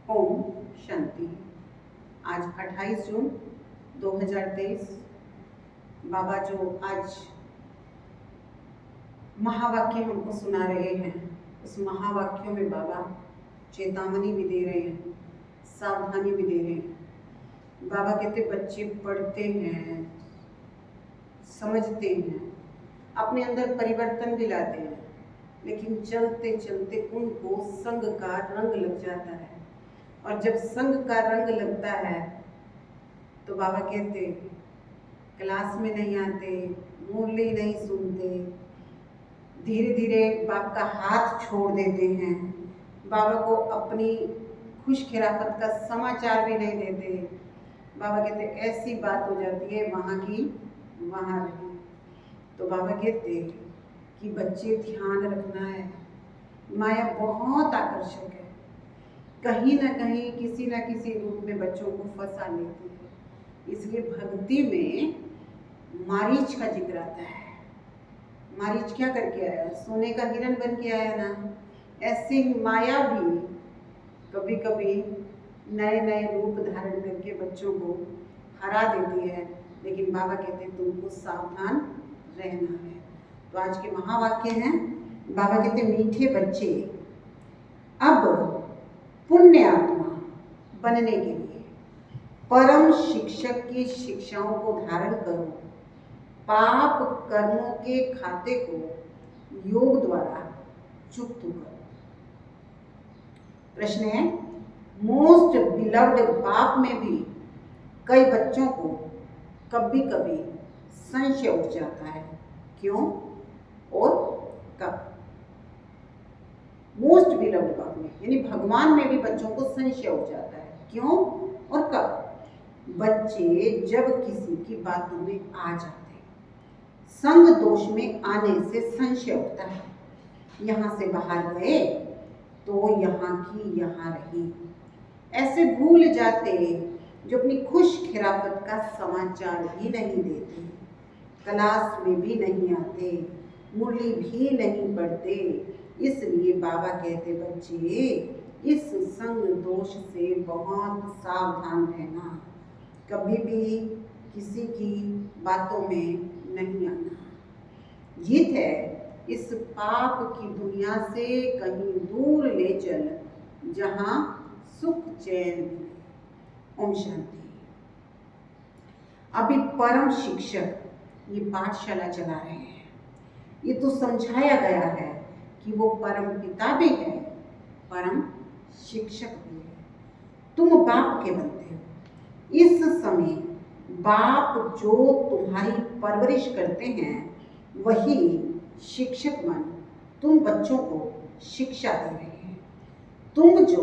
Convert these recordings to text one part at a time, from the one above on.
ओम शांति। आज 28 जून 2023 बाबा जो आज महावाक्य हमको सुना रहे हैं, उस महावाक्यों में बाबा चेतावनी भी दे रहे हैं, सावधानी भी दे रहे हैं। बाबा कहते बच्चे पढ़ते हैं, समझते हैं, अपने अंदर परिवर्तन भी लाते हैं, लेकिन चलते चलते उनको संग का रंग लग जाता है। और जब संग का रंग लगता है तो बाबा कहते क्लास में नहीं आते, मुरली नहीं सुनते, धीरे धीरे बाप का हाथ छोड़ देते हैं, बाबा को अपनी खुश खिराफत का समाचार भी नहीं देते। बाबा कहते ऐसी बात हो जाती है वहाँ की वहाँ रही। तो बाबा कहते कि बच्चे ध्यान रखना है, माया बहुत आकर्षक है, कहीं ना कहीं किसी ना किसी रूप में बच्चों को फंसा लेती है। इसलिए भक्ति में मारीच का जिक्र आता है। मारीच क्या करके आया? सोने का हिरण बन के आया ना। ऐसी माया भी कभी कभी नए नए रूप धारण करके बच्चों को हरा देती है, लेकिन बाबा कहते हैं तुमको सावधान रहना है। तो आज के महावाक्य हैं, बाबा कहते मीठे बच्चे अब पुण्य आत्मा बनने के लिए परम शिक्षक की शिक्षाओं को धारण करो, पाप कर्मों के खाते को योग द्वारा चुक्त करो। प्रश्न है, मोस्ट बिलव्ड बाप में भी कई बच्चों को कभी कभी संशय उठ जाता है, क्यों और कब? मोस्ट बिलव्ड बाप में यानी भगवान में भी बच्चों को संशय हो जाता है, क्यों और कब? बच्चे जब किसी की बातों में आ जाते हैं, संग दोष में आने से संशय उठता है। यहाँ से बाहर गए तो यहाँ की यहाँ रही, ऐसे भूल जाते जो अपनी खुश खिराफत का समाचार भी नहीं देते, क्लास में भी नहीं आते, मुरली भी नहीं पढ़ते। इसलिए बाबा कहते बच्चे इस संग दोष से बहुत सावधान रहना, कभी भी किसी की बातों में नहीं आना। गीत है, इस पाप की दुनिया से कहीं दूर ले चल, जहां सुख चैन मिले। ओम शांति। अभी परम शिक्षक ये पाठशाला चला रहे हैं। ये तो समझाया गया है कि वो परम पिता भी है, परम शिक्षक भी है। तुम बाप के बनते हो। इस समय बाप जो तुम्हारी परवरिश करते हैं वही शिक्षक बन तुम बच्चों को शिक्षा दे रहे हैं। तुम जो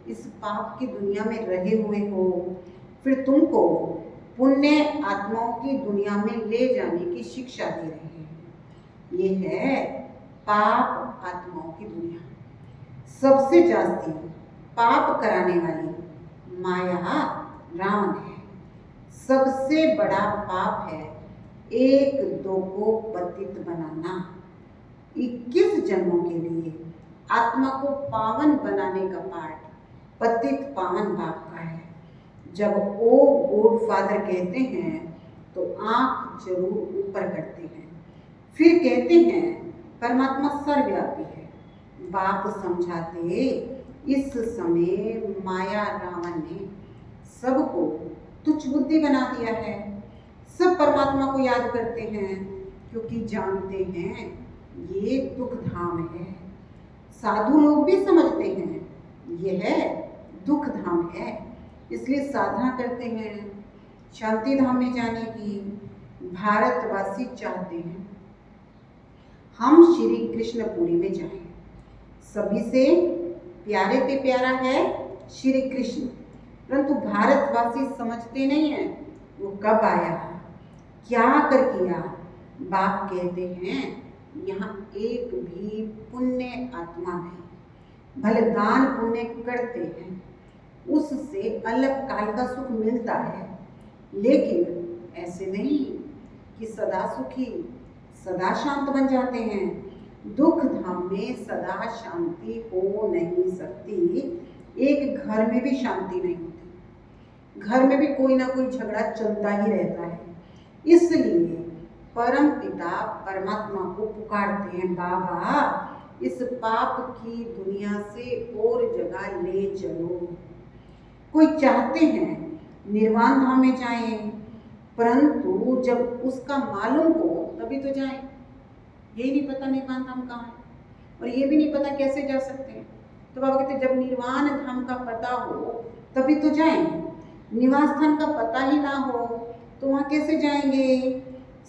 इस पाप की दुनिया में रहे हुए हो, फिर तुमको पुण्य आत्माओं की दुनिया में ले जाने की शिक्षा दे रहे हैं। ये है पाप आत्माओं की दुनिया। सबसे जास्ती पाप कराने वाली माया रावण है। सबसे बड़ा पाप है एक दो को पतित बनाना। 21 जन्मों के लिए आत्मा को पावन बनाने का पाठ पतित पावन बाप का है। जब ओ गॉड फादर कहते हैं तो आंख जरूर ऊपर करते हैं, फिर कहते हैं परमात्मा सर्वव्यापी है। बाप समझाते इस समय माया रावण ने सबको तुच्छ बुद्धि बना दिया है। सब परमात्मा को याद करते हैं क्योंकि जानते हैं ये दुख धाम है। साधु लोग भी समझते हैं यह दुख धाम है, इसलिए साधना करते हैं शांति धाम में जाने की। भारतवासी चाहते हैं हम श्री कृष्णपुरी में जाएं। सभी से प्यारे पे प्यारा है श्री कृष्ण, परंतु भारतवासी समझते नहीं है वो कब आया, क्या कर किया। बाप कहते हैं यहाँ एक भी पुण्य आत्मा नहीं, भले दान पुण्य करते हैं उससे अलग काल का सुख मिलता है, लेकिन ऐसे नहीं कि सदा सुखी सदा शांत बन जाते हैं। दुख धाम में सदा शांति हो नहीं सकती, एक घर में भी शांति नहीं होती, घर में भी कोई ना कोई झगड़ा चलता ही रहता है। इसलिए परम पिता परमात्मा को पुकारते हैं, बाबा इस पाप की दुनिया से और जगह ले चलो। कोई चाहते हैं निर्वाण धाम में जाएं, परंतु जब उसका मालूम हो तभी तो जाएं। यही नहीं पता निर्वाण धाम कहाँ है और ये भी नहीं पता कैसे जा सकते हैं। तो बाबा कहते जब निर्वाण धाम का पता हो तभी तो जाएंगे, निवास स्थान का पता ही ना हो तो वहाँ कैसे जाएंगे।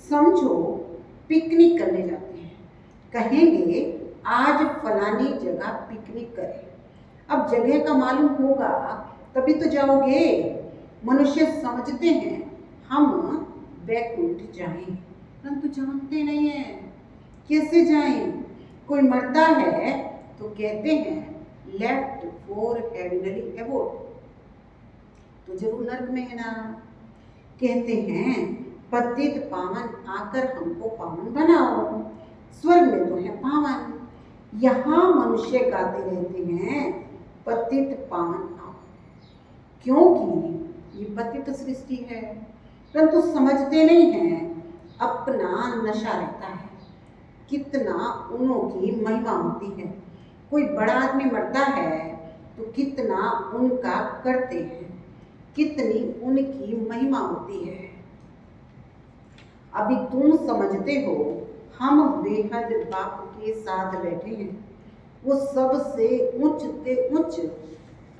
समझो पिकनिक करने जाते हैं, कहेंगे आज फलानी जगह पिकनिक करें। अब जगह का मालूम होगा तभी तो जाओगे। मनुष्य समझते हैं हम वैकुंठ जाएं, परंतु जानते नहीं है कैसे जाएं। कोई मरता है तो कहते हैं लेफ्ट फॉर हेवनली एबोर्ड, तो जरूर नर्क में है ना। कहते हैं पतित पावन आकर हमको पावन बनाओ, स्वर्ग में तो है पावन। यहाँ मनुष्य गाते रहते हैं पतित पावन आओ, क्योंकि ये पतित सृष्टि है, परंतु समझते नहीं हैं अपना नशा रहता है। कितना उनों की महिमा होती है। कोई बड़ा आदमी मरता है तो कितना उनका करते हैं, कितनी उनकी महिमा होती है। अभी तुम समझते हो हम बेहद बाप के साथ बैठे हैं, वो सबसे उच्च से उच्च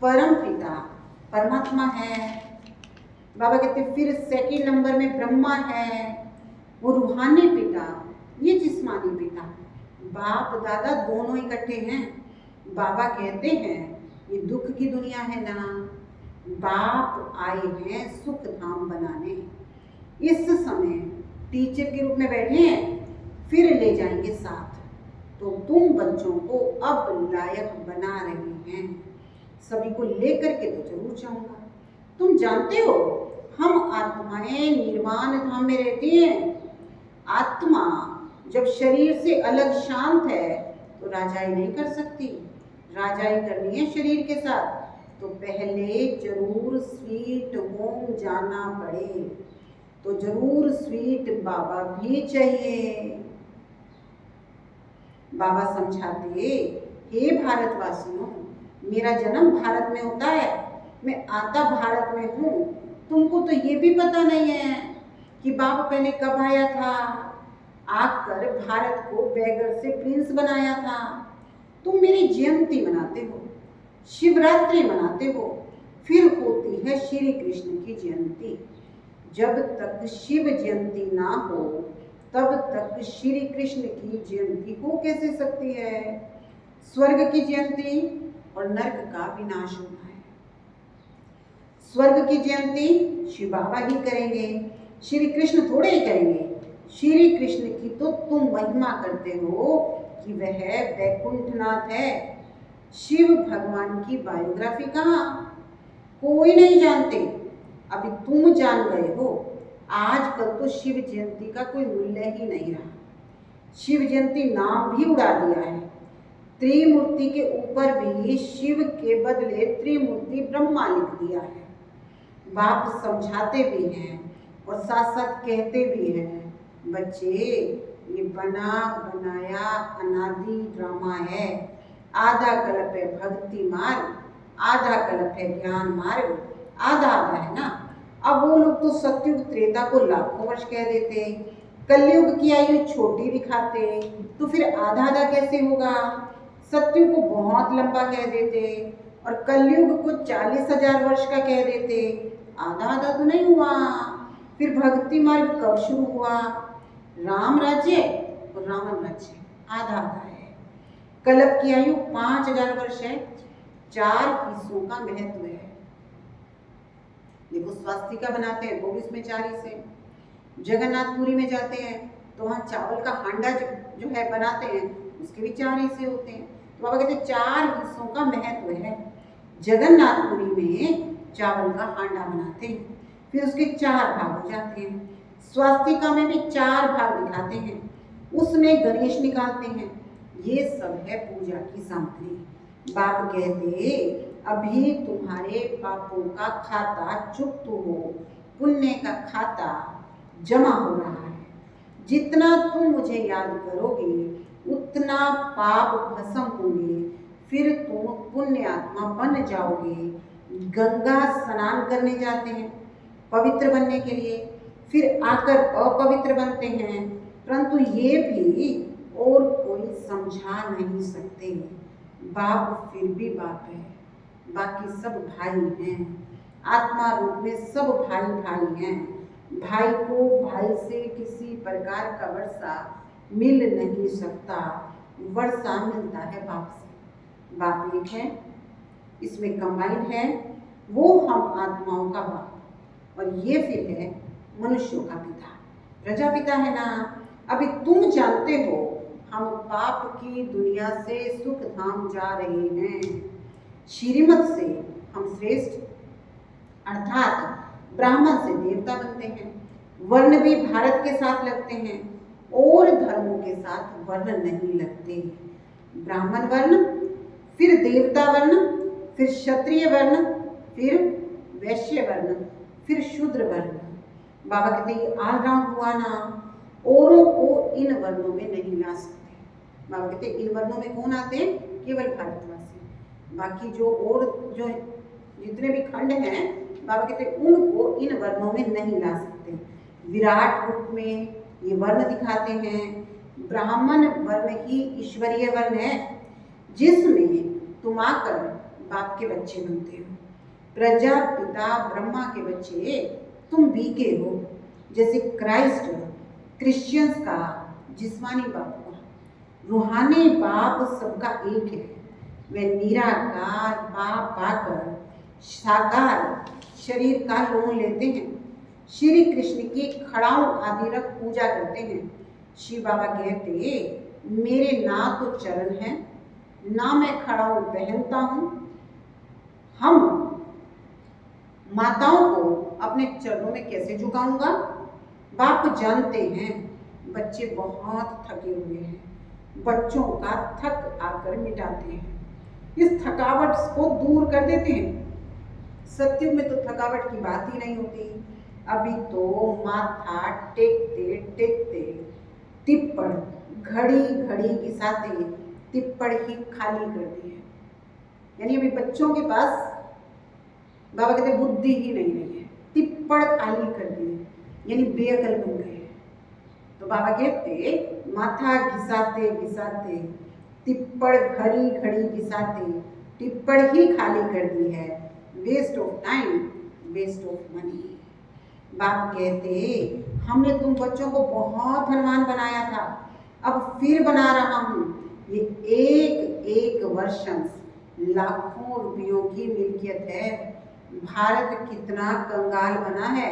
परम पिता परमात्मा है। बाबा कहते फिर सेकंड नंबर में ब्रह्मा है, वो रूहानी पिता, ये जिस्मानी पिता। बाप दादा दोनों इकट्ठे हैं। बाबा कहते हैं ये दुख की दुनिया है ना, बाप आए हैं सुख धाम बनाने। इस समय टीचर के रूप में बैठे हैं, फिर ले जाएंगे साथ। तो तुम बच्चों को अब लायक बना रहे हैं, सभी को लेकर के तो जरूर जाऊंगा। तुम जानते हो हम आत्माएं निर्वाण धाम में रहती हैं। आत्मा जब शरीर से अलग शांत है तो राजाई नहीं कर सकती। राजाई करनी है शरीर के साथ तो पहले जरूर स्वीट होम जाना पड़े, तो जरूर स्वीट बाबा भी चाहिए। बाबा समझाते हे भारतवासियों, मेरा जन्म भारत में होता है, मैं आता भारत में हूँ। तुमको तो ये भी पता नहीं है कि बाप पहले कब आया था, आकर भारत को बैगर से प्रिंस बनाया था। तुम मेरी जयंती मनाते हो, शिवरात्रि मनाते हो, फिर होती है श्री कृष्ण की जयंती। जब तक शिव जयंती ना हो तब तक श्री कृष्ण की जयंती हो कैसे सकती है। स्वर्ग की जयंती और नरक का विनाश होना है। स्वर्ग की जयंती शिव बाबा ही करेंगे, श्री कृष्ण थोड़े ही करेंगे। श्री कृष्ण की तो तुम महिमा करते हो कि वह वैकुंठनाथ है। शिव भगवान की बायोग्राफी कहाँ, कोई नहीं जानते। अभी तुम जान गए हो। आजकल तो शिव जयंती का कोई मूल्य ही नहीं रहा। शिव जयंती नाम भी उड़ा दिया है। त्रिमूर्ति के ऊपर भी शिव के बदले त्रिमूर्ति ब्रह्मा लिख दिया है। बाप समझाते भी हैं और साथ साथ कहते भी हैं, बच्चे ये बना बनाया अनादि ड्रामा है। आधा कल्प है भक्ति मार्ग, आधा कल्प है ज्ञान मार्ग, आधा आधा है ना। अब वो लोग तो सतयुग त्रेता को लाखों वर्ष कह देते, कलयुग की आयु छोटी दिखाते, तो फिर आधा आधा कैसे होगा। सतयुग को बहुत लंबा कह देते और कलयुग को 40,000 वर्ष का कह देते, आधा आधा तो नहीं हुआ। फिर भक्ति मार्ग कब शुरू हुआ, राम राज्य और रावण राज्य, आधा आधा है। कल्प की आयु 5,000 वर्ष है, 4 हिस्सों का महत्व है। देखो स्वास्तिका बनाते हैं वो भी इसमें 4 हिस्से। जगन्नाथपुरी में जाते हैं तो वहाँ चावल का हांडा जो है बनाते हैं, उसके भी 4 हिस्से होते हैं। तो बाबा कहते हैं 4 हिस्सों का महत्व है। जगन्नाथपुरी में चावल का हांडा बनाते हैं, फिर उसके 4 भाग हो जाते हैं। स्वास्तिका में भी 4 भाग दिखाते हैं, उसमें गणेश निकालते हैं। ये सब है पूजा की सामग्री। बाप कहते अभी तुम्हारे पापों का खाता चुकता हो, पुण्य का खाता जमा हो रहा है। जितना तुम मुझे याद करोगे उतना पाप भस्म होंगे, फिर तुम पुण्य आत्मा बन जाओगे। गंगा स्नान करने जाते हैं पवित्र बनने के लिए, फिर आकर अपवित्र बनते हैं, परंतु ये भी और कोई समझा नहीं सकते। बाप फिर भी बाप है, बाकी सब भाई हैं। आत्मा रूप में सब भाई भाई हैं। भाई को भाई से किसी प्रकार का वर्षा मिल नहीं सकता, वर्षा मिलता है बाप से। बाप एक है, इसमें कंबाइंड है, वो हम आत्माओं का बाप, और ये फिर है मनुष्यों का पिता, प्रजापिता है ना। अभी तुम जानते हो हम पाप की दुनिया से सुख धाम जा रहे हैं। श्रीमत से हम श्रेष्ठ अर्थात ब्राह्मण से देवता बनते हैं। वर्ण भी भारत के साथ लगते हैं और धर्मों के साथ वर्ण नहीं लगते। ब्राह्मण वर्ण, फिर देवता वर्ण, फिर क्षत्रिय वर्ण, फिर वैश्य वर्ण, फिर शूद्र वर्ण। बाबा कहते ये ऑलराउंड हुआ ना, औरों को इन वर्णों में नहीं ला सकते। बाबा कहते इन वर्णों में कौन आते हैं? केवल भारतवासी। बाकी जो और जो जितने भी खंड हैं, बाबा कहते उनको इन वर्णों में नहीं ला सकते। विराट रूप में ये वर्ण दिखाते हैं। ब्राह्मण वर्ण ही ईश्वरीय वर्ण है, जिसमें तुम आकर बाप के बच्चे बनते हो। प्रजापिता ब्रह्मा के बच्चे तुम बीके हो, जैसे क्राइस्ट क्रिश्चियंस का जिस्मानी बाप हुआ। रूहानी बाप सबका एक है। वे निराकार बाप पाकर साकार शरीर का लोन लेते हैं। श्री कृष्ण की खड़ाऊ आदि रख पूजा करते हैं। शिव बाबा कहते मेरे ना तो चरण है, ना मैं खड़ाऊ पहनता हूँ। हम माताओं को अपने चरणों में कैसे झुकाऊंगा? बाप जानते हैं बच्चे बहुत थके हुए हैं, बच्चों का थक आकर मिटाते हैं, इस थकावट को दूर कर देते हैं। सत्युग में तो थकावट की बात ही नहीं होती। अभी तो माथा टेकते टेकते तिप्पड़ घड़ी घड़ी घिसाते तिप्पड़ ही खाली कर दी है। यानी अभी बच्चों के पास बाबा कहते बुद्धि ही नहीं रही है, तिप्पड़ खाली कर दी है, यानी बेअकल बन गए। तो बाबा कहते माथा घिसाते घिसाते तिप्पड़ घड़ी घड़ी घिसाते तिप्पड़ ही खाली कर दी है। Waste of time, waste of money. बाप कहते हमने तुम बच्चों को बहुत धनवान बनाया था, अब फिर बना रहा हूँ। ये एक एक वर्षंस लाखों रुपयों की मिल्कियत है। भारत कितना कंगाल बना है,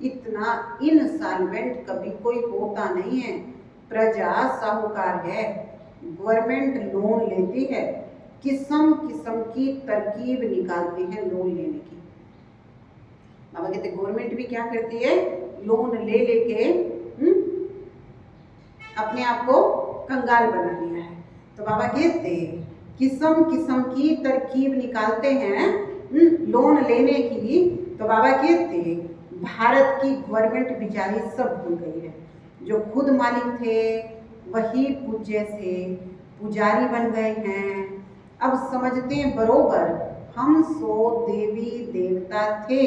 इतना इनसॉल्वेंट कभी कोई होता नहीं है। प्रजा साहूकार है, गवर्नमेंट लोन लेती है, किस्म किस्म की तरकीब निकालती है लोन लेने की। बाबा कहते गवर्नमेंट भी क्या करती है, लोन ले लेके अपने आप को कंगाल बना लिया है। तो बाबा कहते किस्म किस्म की तरकीब निकालते हैं लोन लेने की। तो बाबा कहते भारत की गवर्नमेंट बेचारी सब भूल गई है। जो खुद मालिक थे वही पूज्य से पुजारी बन गए हैं। अब समझते हैं बरोबर हम सो देवी देवता थे,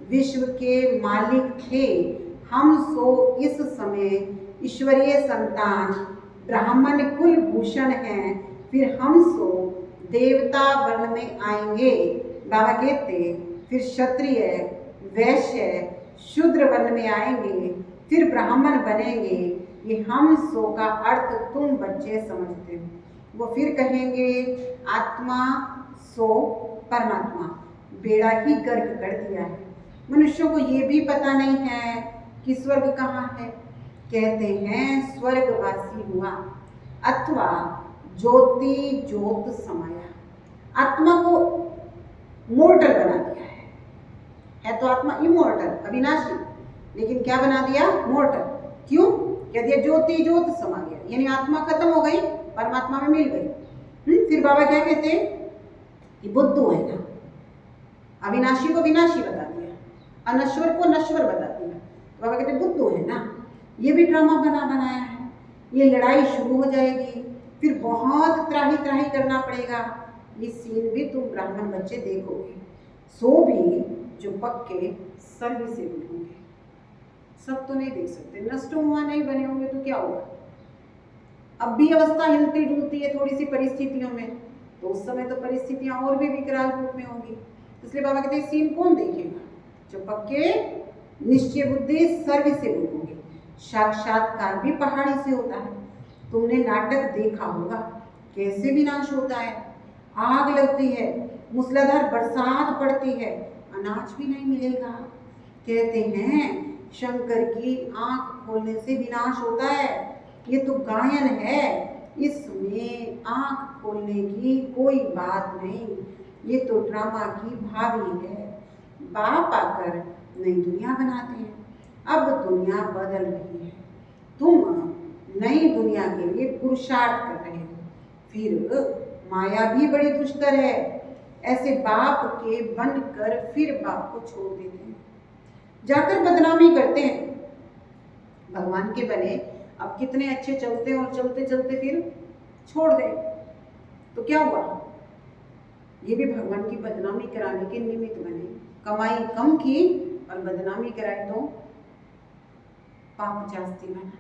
विश्व के मालिक थे। हम सो इस समय ईश्वरीय संतान ब्राह्मण कुल भूषण हैं, फिर हम सो देवता वर्ण में आएंगे। बाबा कहते फिर क्षत्रिय वैश्य शूद्र वर्ण में आएंगे, फिर ब्राह्मण बनेंगे। ये हम सो का अर्थ तुम बच्चे समझते हो। वो फिर कहेंगे आत्मा सो परमात्मा, बेड़ा ही गर्क कर दिया है। मनुष्यों को ये भी पता नहीं है कि स्वर्ग कहाँ है। कहते हैं स्वर्गवासी हुआ अथवा ज्योति ज्योत समाया। आत्मा को मोर्टल बना दिया है तो आत्मा इमोर्टल अविनाशी, लेकिन क्या बना दिया? मोर्टल। क्यों? कह दिया ज्योति ज्योत समा गया, यानी आत्मा खत्म हो गई, परमात्मा में मिल गई। फिर बाबा क्या कहते हैं? कि बुद्धू है ना, अविनाशी को विनाशी बता दिया, अनश्वर को नश्वर बता दिया। तो बाबा कहते बुद्धू है ना, ये भी ड्रामा बनाया है, ये लड़ाई शुरू हो जाएगी, फिर बहुत त्राही त्राही करना पड़ेगा। ये सीन भी तुम ब्राह्मण बच्चे देखोगे, सो भी जो पक्के सर्विसेबल होंगे। सब तो नहीं देख सकते, नष्टोमा नहीं बने होंगे तो क्या होगा। अब भी अवस्था हिलती डुलती है थोड़ी सी परिस्थितियों में, तो उस समय तो परिस्थितियां और भी विकराल रूप में होंगी। इसलिए बाबा कहते हैं सीन कौन देखेगा, जो पक्के निश्चय बुद्धि सर्विसेबल होंगे। साक्षात्कार भी पहाड़ी से होता है। तुमने नाटक देखा होगा कैसे विनाश होता है, आग लगती है, मूसलाधार बरसात पड़ती है, अनाज भी नहीं मिलेगा। कहते हैं शंकर की आंख खोलने से विनाश होता है। ये तो गायन है, इसमें आंख खोलने की कोई बात नहीं, ये तो ड्रामा की भावी है। बाप आकर नई दुनिया बनाते हैं। अब दुनिया बदल रही है, तुम नई दुनिया के लिए पुरुषार्थ कर रहे हो। फिर माया भी बड़ी दुष्कर है, ऐसे बाप के बनकर फिर बाप को छोड़ देते हैं, जाकर बदनामी करते हैं। भगवान के बने अब कितने अच्छे चलते और चलते चलते फिर छोड़ दे तो क्या हुआ, ये भी भगवान की बदनामी कराने के निमित्त बने। कमाई कम की और बदनामी कराई तो पाप जास्ती बना।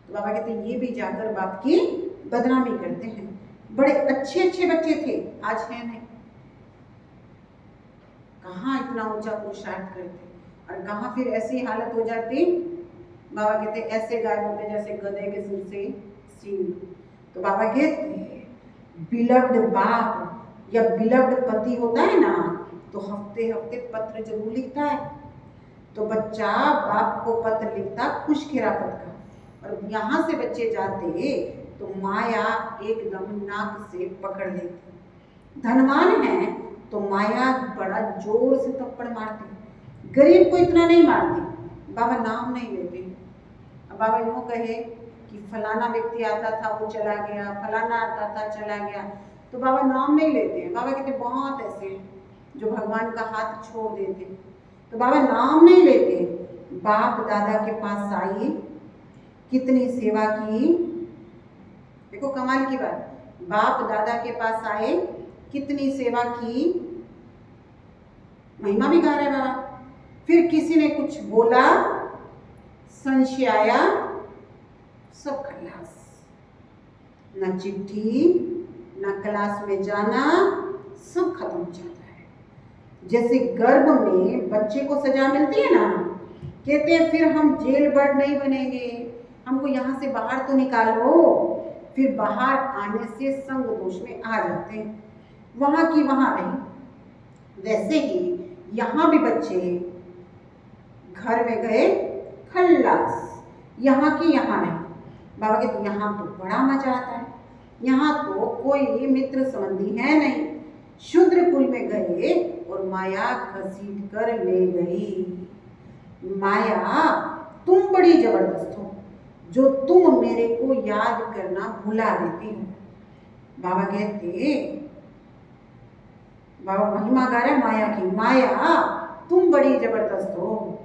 तो बाबा कहते हैं ये भी जाकर बाप की बदनामी करते हैं। बड़े अच्छे अच्छे बच्चे थे, आज है नहीं। कहाँ इतना ऊंचा पुरुषार्थ करते और कहाँ फिर ऐसी हालत हो जाती। बाबा कहते ऐसे गायब होते जैसे गधे के सिर से सींग। तो बाबा कहते बिलव्ड बाप या बिलव्ड पति होता है ना, तो हफ्ते हफ्ते पत्र जरूर लिखता है। तो बच्चा बाप को पत्र लिखता खुश खिरापत का, और यहाँ से बच्चे जाते तो माया एकदम नाक से पकड़ लेती। धनवान है तो माया बड़ा जोर से थप्पड़ मारती, गरीब को इतना नहीं मारती। बाबा नाम नहीं लेते। अब बाबा यूँ कहे कि फलाना व्यक्ति आता था वो चला गया, फलाना आता था चला गया, तो बाबा नाम नहीं लेते हैं। बाबा कहते बहुत ऐसे हैं जो भगवान का हाथ छोड़ देते, तो बाबा नाम नहीं लेते। बाप दादा के पास आई, कितनी सेवा की। देखो कमाल की बात, बाप दादा के पास आए, कितनी सेवा की, महिमा भी गा रहे बाबा। फिर किसी ने कुछ बोला, संशय आया, सब खल्लास। न चिट्ठी न क्लास में जाना, सब खत्म हो जाता है। जैसे गर्भ में बच्चे को सजा मिलती है ना, कहते हैं फिर हम जेल बर्ड नहीं बनेंगे, हमको यहाँ से बाहर तो निकालो। फिर बाहर आने से संग दोष में आ जाते हैं, वहाँ की वहाँ रही। वैसे ही यहाँ भी बच्चे घर में गए खल्लास, यहाँ की यहाँ नहीं। बाबा कहते यहाँ तो बड़ा मजा आता है, यहाँ तो कोई मित्र संबंधी है नहीं। शूद्र कुल में गए और माया घसीट कर ले गई। माया तुम बड़ी जबरदस्त हो, जो तुम मेरे को याद करना भुला देती हो। बाबा कहते, बाबा महिमा गा रहे माया की, माया तुम बड़ी जबरदस्त हो,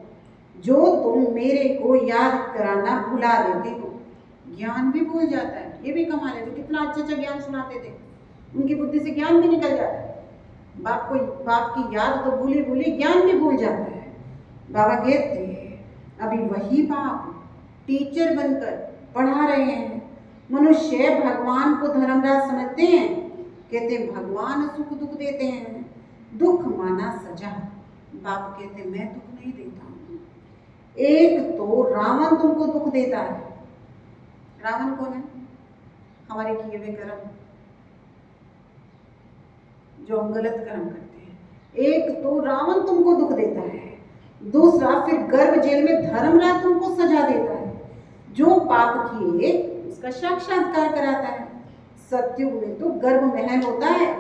जो तुम मेरे को याद कराना भुला देती हो। ज्ञान भी भूल जाता है, ये भी कमाल है। जो कितना अच्छा अच्छा ज्ञान सुनाते थे, उनकी बुद्धि से ज्ञान भी निकल जाता है। बाप की याद तो भूली भूली ज्ञान भी भूल जाता है। बाबा कहते अभी वही बाप टीचर बनकर पढ़ा रहे हैं। मनुष्य भगवान को धर्मराज समझते हैं, कहते भगवान सुख दुख देते हैं, दुख माना सजा। बाप कहते मैं दुख नहीं देता हूँ। एक तो रावण तुमको दुख देता है। रावण कौन है? हमारे किए हुए कर्म, जो हम गलत कर्म करते हैं। एक तो रावण तुमको दुख देता है, दूसरा फिर गर्भ जेल में धर्मराज तुमको सजा देता है। जो पाप किए उसका साक्षात्कार कराता है। सत्युग में तो गर्भ महल होता है,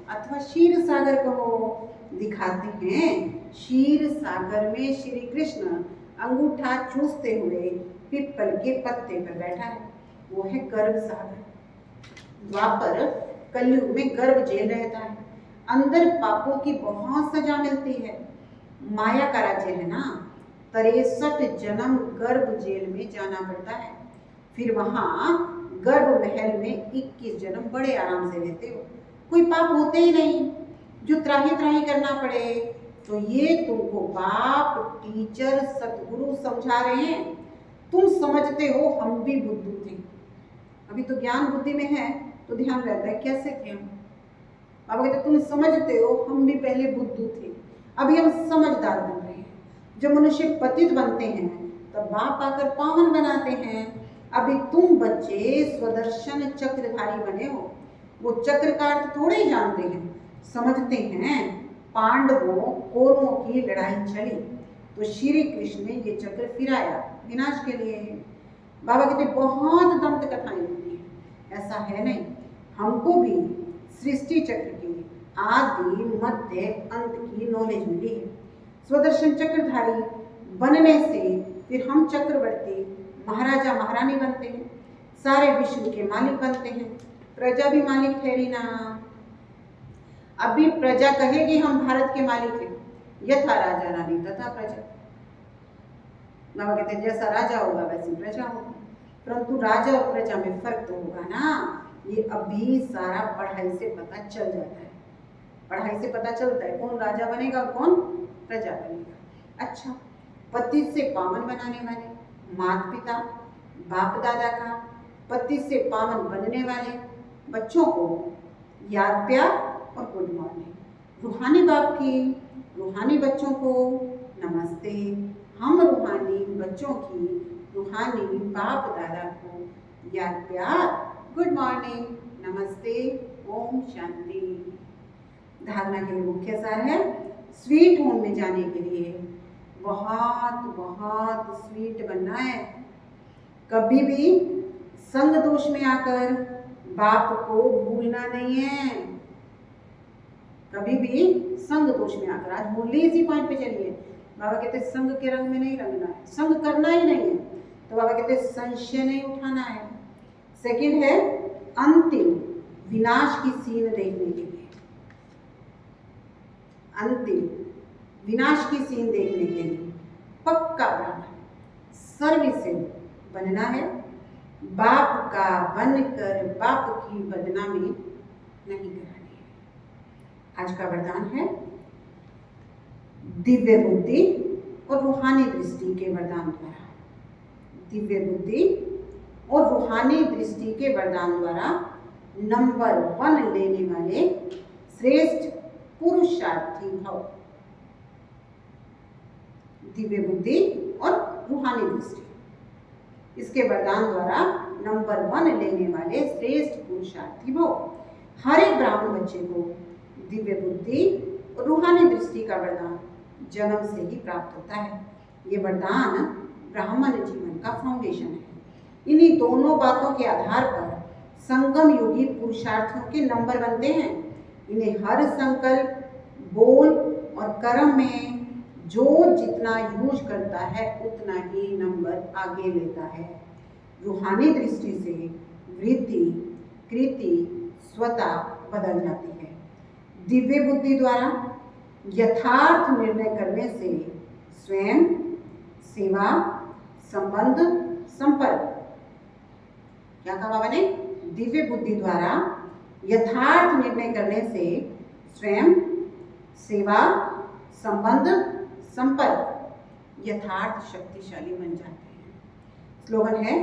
अथवा क्षीर सागर कहो, दिखाते हैं। क्षीर सागर में श्री कृष्ण अंगूठा चूसते हुए पिप्पल के पत्ते पर बैठा है, वो है गर्भ सागर। द्वापर कलयुग में गर्भ जेल रहता है। अंदर पापों की बहुत सजा मिलती है। माया का राज्य है ना, 63 जन्म गर्भ जेल में जाना पड़ता है, फिर वहां गर्भ महल में 21 जन्म बड़े आराम से रहते हो, कोई पाप होते ही नहीं जो त्राही त्राही करना पड़े। तो ये तुमको बाप, टीचर, सतगुरु समझा रहे हैं। तुम समझते हो हम भी बुद्धू थे, अभी तो ज्ञान बुद्धि में है तो ध्यान रहता है कैसे थे हम। अब कहते तुम समझते हो हम भी पहले बुद्धू थे, अभी हम समझदार बन रहे हैं। जब मनुष्य पतित बनते हैं तब बाप आकर पावन बनाते हैं। अभी तुम बच्चे स्वदर्शन चक्रधारी बने हो, वो चक्र का अर्थ थोड़े ही जानते हैं, समझते हैं पांडवों कौरवों की लड़ाई चली तो श्री कृष्ण ने ये चक्र फिराया विनाश के लिए। बाबा कहते बहुत दंत कथाएं होती है, ऐसा है नहीं। हमको भी सृष्टि चक्र की आदि मध्य अंत की नॉलेज मिली है। स्वदर्शन चक्रधारी बनने से फिर हम चक्रवर्ती महाराजा महारानी बनते हैं, सारे विश्व के मालिक बनते हैं, प्रजा भी मालिक ठहरी ना। अभी प्रजा कहेगी हम भारत के मालिक हैं, यथा राजा रानी तथा प्रजा। बाबा कहते हैं जैसा राजा होगा वैसी प्रजा होगी, परंतु राजा और प्रजा में फर्क तो होगा ना। ये अभी सारा पढ़ाई से पता चल जाता है, पढ़ाई से पता चलता है कौन राजा बनेगा और कौन प्रजा बनेगा। अच्छा, पति से पावन बनाने वाले माता पिता बाप दादा का, पति से पावन बनने वाले बच्चों को याद प्यार और गुड मॉर्निंग। रूहानी बाप की रूहानी बच्चों को नमस्ते। हम रूहानी बच्चों की रूहानी बाप दादा को याद प्यार गुड मॉर्निंग नमस्ते ओम शांति। धारणा के लिए मुख्य सार है स्वीट होम में जाने के लिए बहुत बहुत स्वीट बनना है। कभी भी संग दोष में आकर बाप को भूलना नहीं है, कभी भी संग दोष में आकर। आज बोलिए इसी पॉइंट पे चलिए। बाबा कहते संग के रंग में नहीं रंगना है, संग करना ही नहीं है, तो बाबा कहते संशय नहीं उठाना है। सेकंड है अंतिम विनाश की सीन देखने के लिए, अंतिम विनाश की सीन देखने के लिए पक्का ब्राह्मण सर्विसिंग बनना है। बाप का बनकर बाप की बदनामी नहीं करानी है। आज का वरदान है दिव्य बुद्धि और रूहानी दृष्टि के वरदान द्वारा, दिव्य बुद्धि और रूहानी दृष्टि के वरदान द्वारा नंबर 1 लेने वाले श्रेष्ठ पुरुषार्थी भव। दिव्य बुद्धि और रूहानी दृष्टि, इसके वरदान द्वारा नंबर 1 लेने वाले श्रेष्ठ पुरुषार्थी भव। हर एक ब्राह्मण बच्चे को दिव्य बुद्धि और रूहानी दृष्टि का वरदान जन्म से ही प्राप्त होता है। ये वरदान ब्राह्मण जीवन का फाउंडेशन है। इन्हीं दोनों बातों के आधार पर संगम युगी पुरुषार्थियों के नंबर बनते हैं। इन्हें हर संकल्प, बोल और कर्म में जो जितना यूज करता है उतना ही नंबर आगे लेता है। रूहानी दृष्टि से वृत्ति, कृति स्वतः बदल जाती है। दिव्य बुद्धि द्वारा यथार्थ निर्णय करने से स्वयं, सेवा, संबंध, संपर्क। क्या कहा बाबा ने? दिव्य बुद्धि द्वारा यथार्थ निर्णय करने से स्वयं, सेवा, संबंध, संपर्क यथार्थ शक्तिशाली बन जाते हैं। स्लोगन है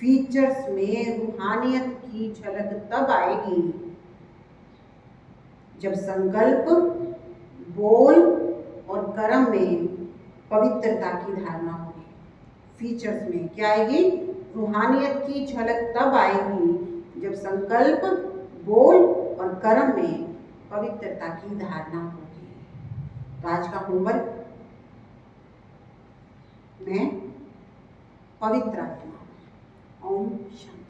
फीचर्स में रूहानियत की झलक तब आएगी जब संकल्प, बोल और कर्म में पवित्रता की धारणा होगी। फीचर्स में क्या आएगी? रूहानियत की झलक तब आएगी जब संकल्प, बोल और कर्म में पवित्रता की धारणा होगी। तो आज का होमवर्क में पवित्र आत्मा। ओम शांति।